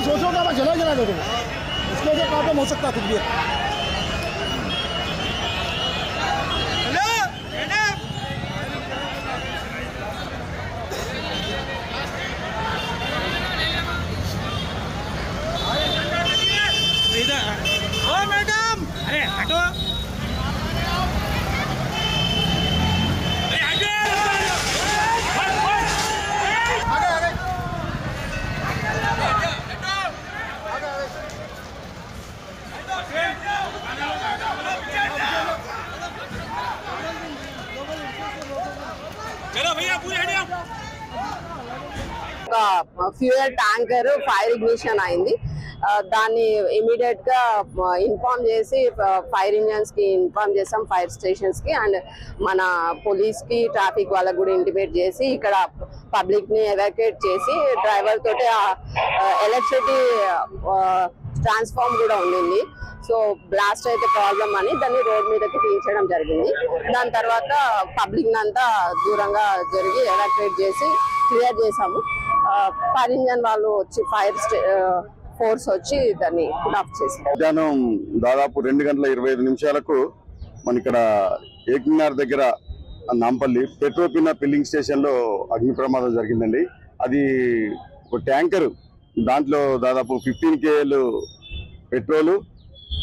सोचो कि मैं जला जला दूँ, इसकी वजह प्रॉब्लम हो सकता है कुछ भी। मैडम अरे हटो चलो भैया पूरे ఫ్యూయల్ ట్యాంకర్ ఫైర్ ఇగ్నిషన్ అయింది. దాన్ని ఇమీడియట్ గా ఇన్ఫార్మ్ చేసి ఫైర్ ఇంజన్స్ కి ఇన్ఫార్మ్ చేసాం, ఫైర్ స్టేషన్స్ కి అండ్ మన పోలీస్ కి ట్రాఫిక్ వాళ్ళకి కూడా ఇంటిమేట్ చేసి ఇక్కడ పబ్లిక్ ని ఎవాక్యుయేట్ చేసి డ్రైవర్ తోటి ఎలక్ట్రిసిటీ ట్రాన్స్ఫార్మ్ కూడా ఉండింది. సో బ్లాస్ట్ అయితే ప్రాబ్లం అని దాన్ని రోడ్ మీదకి తీయించడం జరిగింది. దాని తర్వాత పబ్లిక్ అంతా దూరంగా జరిగి ఎవాక్యుయేట్ చేసి క్లియర్ చేసాము. ఫైర్ ఇంజన్ వాళ్ళు వచ్చి ఫైర్ ఫోర్స్ వచ్చి దాన్ని ఆఫ్ చేశారు. మధ్యాహ్నం దాదాపు 2:25 మన ఇక్కడ ఏకమినార్ దగ్గర నాంపల్లి పెట్రోపినా ఫిల్లింగ్ స్టేషన్ లో అగ్ని ప్రమాదం జరిగిందండి. అది ఒక ట్యాంకర్, దాంట్లో దాదాపు 15 KL petrol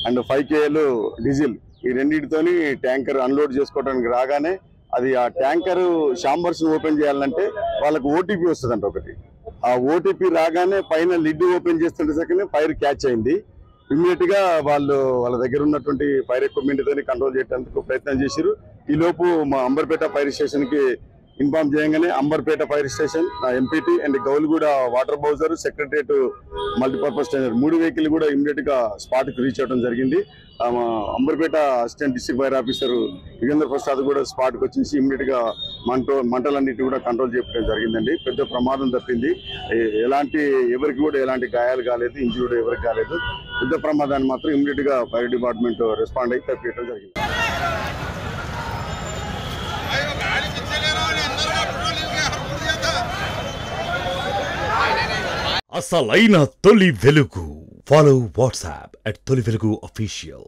and 5 KL diesel, ఈ రెండింటితోని ట్యాంకర్ అన్లోడ్ చేసుకోవడానికి రాగానే అది ఆ ట్యాంకర్ షాంబర్స్ ఓపెన్ చేయాలంటే వాళ్ళకు ఓటీపీ వస్తుందంట ఒకటి. ఆ ఓటీపీ రాగానే పైన లిడ్ ఓపెన్ చేస్తుంటే సెకండ్ ఫైర్ క్యాచ్ అయింది. ఇమ్మీడియట్ గా వాళ్ళ దగ్గర ఉన్నటువంటి ఫైర్ ఎక్విప్మెంట్ తోని కంట్రోల్ చేయడానికి ప్రయత్నం చేశారు. ఈ లోపు మా అంబర్పేట ఫైర్ స్టేషన్ కి ఇన్ఫార్మ్ చేయగానే Amberpet fire station, MPT and Gowliguda water bowser, secretariat multipurpose station 3 vehicle కూడా ఇమ్మీడియట్ గా స్పాట్ కి రీచ్ అవడం జరిగింది. Amberpet assistant district fire officer Yugendra Prasad కూడా స్పాట్ కి వచ్చేసి ఇమ్మీడియట్ గా మంటలన్నిటి కూడా కంట్రోల్ చేయడం జరిగిందండి. పెద్ద ప్రమాదం తప్పింది. ఎవరికి కూడా ఎలాంటి గాయాలు కాలేదు, ఇంజూర్డ్ ఎవరికి కాలేదు. పెద్ద ప్రమాదాన్ని మాత్రం ఇమ్మీడియట్ గా ఫైర్ డిపార్ట్మెంట్ రెస్పాండ్ అయి తప్పించడం జరిగింది. అసలైన తొలి వెలుగు. ఫాలో వాట్సాప్ @తొలి వెలుగు official.